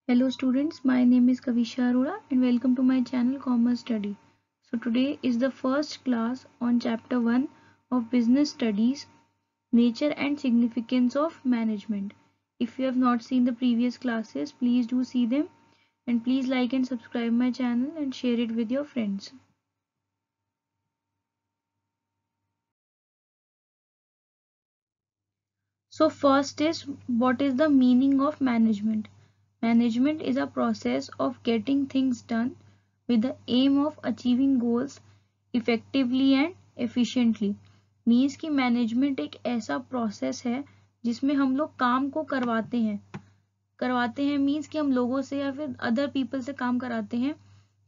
Hello students, my name is Kavisha Arora and welcome to my channel Commerce Study. So today is the first class on chapter 1 of Business Studies, Nature and Significance of Management. If you have not seen the previous classes, please do see them and please like and subscribe my channel and share it with your friends. So first is, what is the meaning of management? Management is a process of getting things done with the aim of achieving goals effectively and efficiently. Means कि management एक ऐसा process है जिसमें हम लोग काम को करवाते हैं मीन्स कि हम लोगों से या फिर अदर पीपल से काम कराते हैं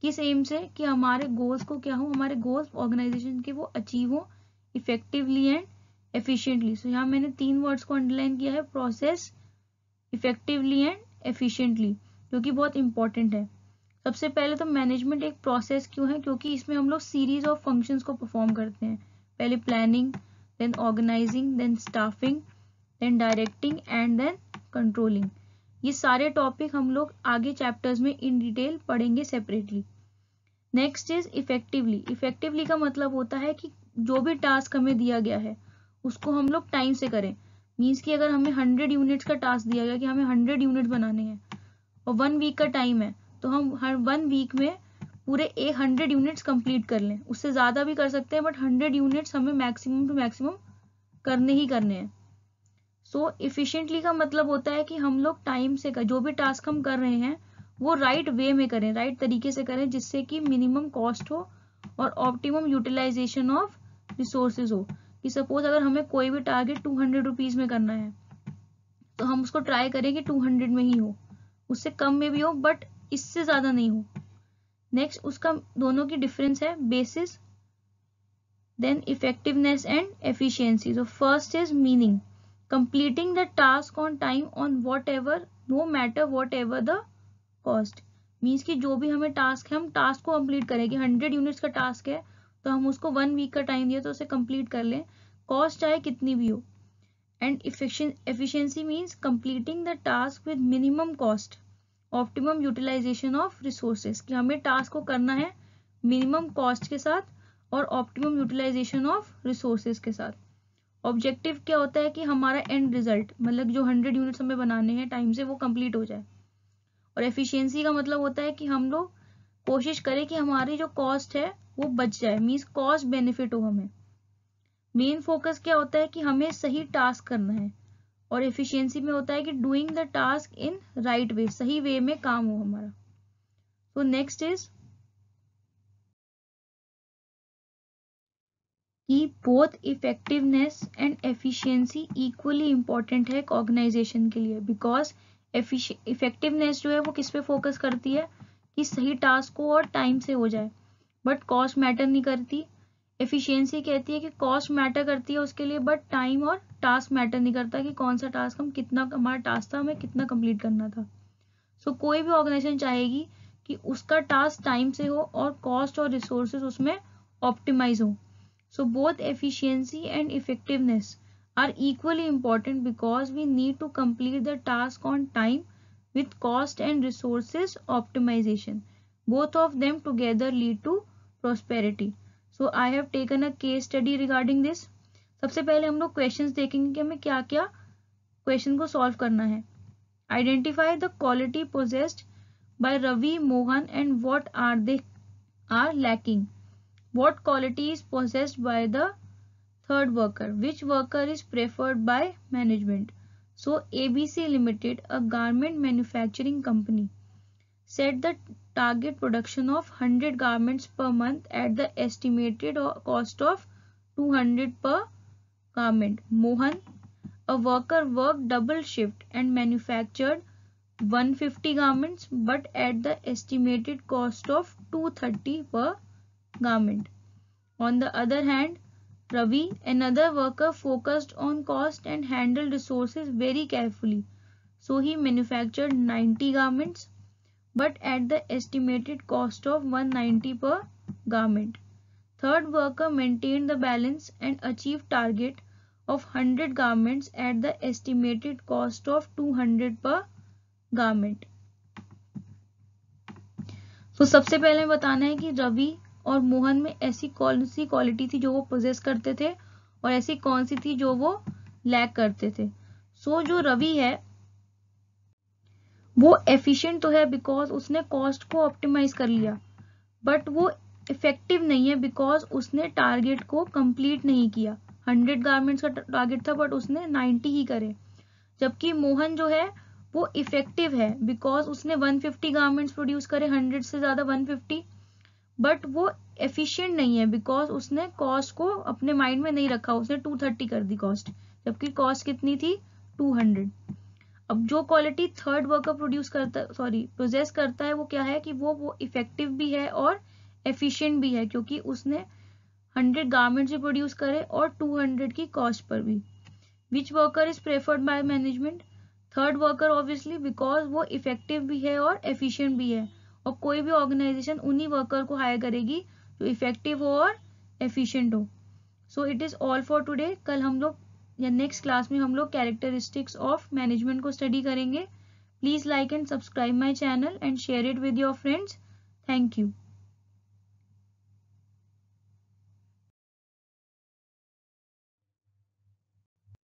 किस एम से कि हमारे गोल्स को क्या हो, हमारे गोल्स ऑर्गेनाइजेशन के वो अचीव हो इफेक्टिवली एंड एफिशिएंटली. सो यहाँ मैंने 3 वर्ड्स को अंडरलाइन किया है, प्रोसेस, इफेक्टिवली एंड एफिशिएंटली, जो कि बहुत इंपॉर्टेंट है. सबसे पहले तो मैनेजमेंट एक प्रोसेस क्यों है, क्योंकि इसमें हम लोग सीरीज ऑफ फंक्शंस को परफॉर्म करते हैं. पहले planning, then organizing, then staffing, then directing and then controlling. ये सारे टॉपिक हम लोग आगे चैप्टर्स में इन डिटेल पढ़ेंगे separately. Next is effectively. Effectively का मतलब होता है कि जो भी टास्क हमें दिया गया है उसको हम लोग टाइम से करें. मीन्स कि अगर हमें 100 यूनिट्स का टास्क दिया गया कि हमें 100 यूनिट बनाने हैं और 1 वीक का टाइम है, तो हम हर 1 वीक में पूरे 100 यूनिट्स कंप्लीट कर लें. उससे ज़्यादा भी कर सकते हैं बट 100 यूनिट्स हमें मैक्सिमम टू मैक्सिमम करने ही करने हैं. सो इफिशिएंटली का मतलब होता है कि हम लोग टाइम से जो भी टास्क हम कर रहे हैं वो राइट वे में करें, राइट तरीके से करें, जिससे कि मिनिमम कॉस्ट हो और ऑप्टिमम यूटिलाइजेशन ऑफ रिसोर्सेज हो. कि सपोज अगर हमें कोई भी टारगेट 200 रुपीज़ में करना है तो हम उसको ट्राई करें कि 200 में ही हो, उससे कम में भी हो बट इससे ज़्यादा नहीं हो. नेक्स्ट उसका दोनों की डिफरेंस है basis, then effectiveness and efficiency. So first is meaning, completing the task on time on whatever, no matter whatever the cost. Means कि जो भी हमें टास्क है हम टास्क को कंप्लीट करें. कि 100 यूनिट्स का टास्क है तो हम उसको 1 वीक का टाइम दिया तो उसे कंप्लीट कर लें, कॉस्ट चाहे कितनी भी हो. And efficiency means completing the task with minimum cost, optimum utilization of resources. कि हमें टास्क को करना है मिनिमम कॉस्ट के साथ और ऑप्टिमम यूटिलाइजेशन ऑफ रिसोर्सेज के साथ. ऑब्जेक्टिव क्या होता है कि हमारा एंड रिजल्ट मतलब जो 100 यूनिट्स हमें बनाने हैं टाइम से वो कंप्लीट हो जाए. और एफिशिएंसी का मतलब होता है कि हम लोग कोशिश करें कि हमारी जो कॉस्ट है वो बच जाए, मीन्स कॉस्ट बेनिफिट हो हमें. मेन फोकस क्या होता है कि हमें सही टास्क करना है और एफिशिएंसी में होता है कि doing the task in right way, सही वे में काम हो हमारा. तो नेक्स्ट इज कि both effectiveness and efficiency equally important है एक ऑर्गेनाइजेशन के लिए. बिकॉज इफेक्टिवनेस जो है वो किस पे फोकस करती है कि सही टास्क को और टाइम से हो जाए, बट कॉस्ट मैटर नहीं करती. एफिशिएंसी कहती है कि कॉस्ट मैटर करती है उसके लिए बट टाइम और टास्क मैटर नहीं करता कि कौन सा टास्क हम कितना, हमारा टास्क था हमें कितना कंप्लीट करना था. सो कोई भी ऑर्गेनाइजेशन चाहेगी कि उसका टास्क टाइम से हो और कॉस्ट और रिसोर्सेज उसमें ऑप्टिमाइज हो. So both efficiency and effectiveness are equally important because we need to complete the task on time with cost and resources optimization. Both of them together lead to prosperity. So I have taken a case study regarding this. सबसे पहले हम लोग questions देखेंगे कि हमें क्या क्या question को सॉल्व करना है. Identify the quality possessed by Ravi, Mohan and what are lacking. What quality is possessed by the third worker? Which worker is preferred by management? So ABC Limited, a garment manufacturing company, set the target production of 100 garments per month at the estimated cost of 200 per garment. Mohan, a worker, worked double shift and manufactured 150 garments but at the estimated cost of 230 per garment. On the other hand, Ravi, another worker, focused on cost and handled resources very carefully. So he manufactured 90 garments but at the estimated cost of 190 per garment. Third worker maintained the balance and achieved target of 100 garments at the estimated cost of 200 per garment. तो सबसे पहले बताना है कि रवि और मोहन में ऐसी कौन सी क्वालिटी थी जो वो पोजेस करते थे और ऐसी कौन सी थी जो वो लैक करते थे। सो जो रवि है वो एफिशिएंट तो है बिकॉज उसने कॉस्ट को ऑप्टिमाइज कर लिया, बट वो इफेक्टिव नहीं है बिकॉज उसने टारगेट को कंप्लीट नहीं किया। 100 गारमेंट्स का टारगेट था बट उसने 90 ही करे। जबकि मोहन जो है वो इफेक्टिव है बिकॉज उसने 150 गारमेंट्स प्रोड्यूस करे, 100 से ज्यादा 150, बट वो एफिशिएंट नहीं है बिकॉज उसने कॉस्ट को अपने माइंड में नहीं रखा, उसने 230 कर दी कॉस्ट, जबकि कॉस्ट कितनी थी 200। अब जो क्वालिटी थर्ड वर्कर प्रोड्यूस करता प्रोजेस करता है वो क्या है कि वो इफेक्टिव भी है और एफिशिएंट भी है, क्योंकि उसने 100 गारमेंट्स भी प्रोड्यूस करे और 200 की कॉस्ट पर भी। Which worker is preferred by management? Third worker obviously, because वो इफेक्टिव भी है और एफिशिएंट भी है, और कोई भी ऑर्गेनाइजेशन उन्हीं वर्कर को हायर करेगी जो इफेक्टिव हो और एफिशिएंट हो। So it is all for today. कल हम लोग या नेक्स्ट क्लास में हम लोग कैरेक्टरिस्टिक्स ऑफ मैनेजमेंट को स्टडी करेंगे। Please like and subscribe my channel and share it with your friends. Thank you.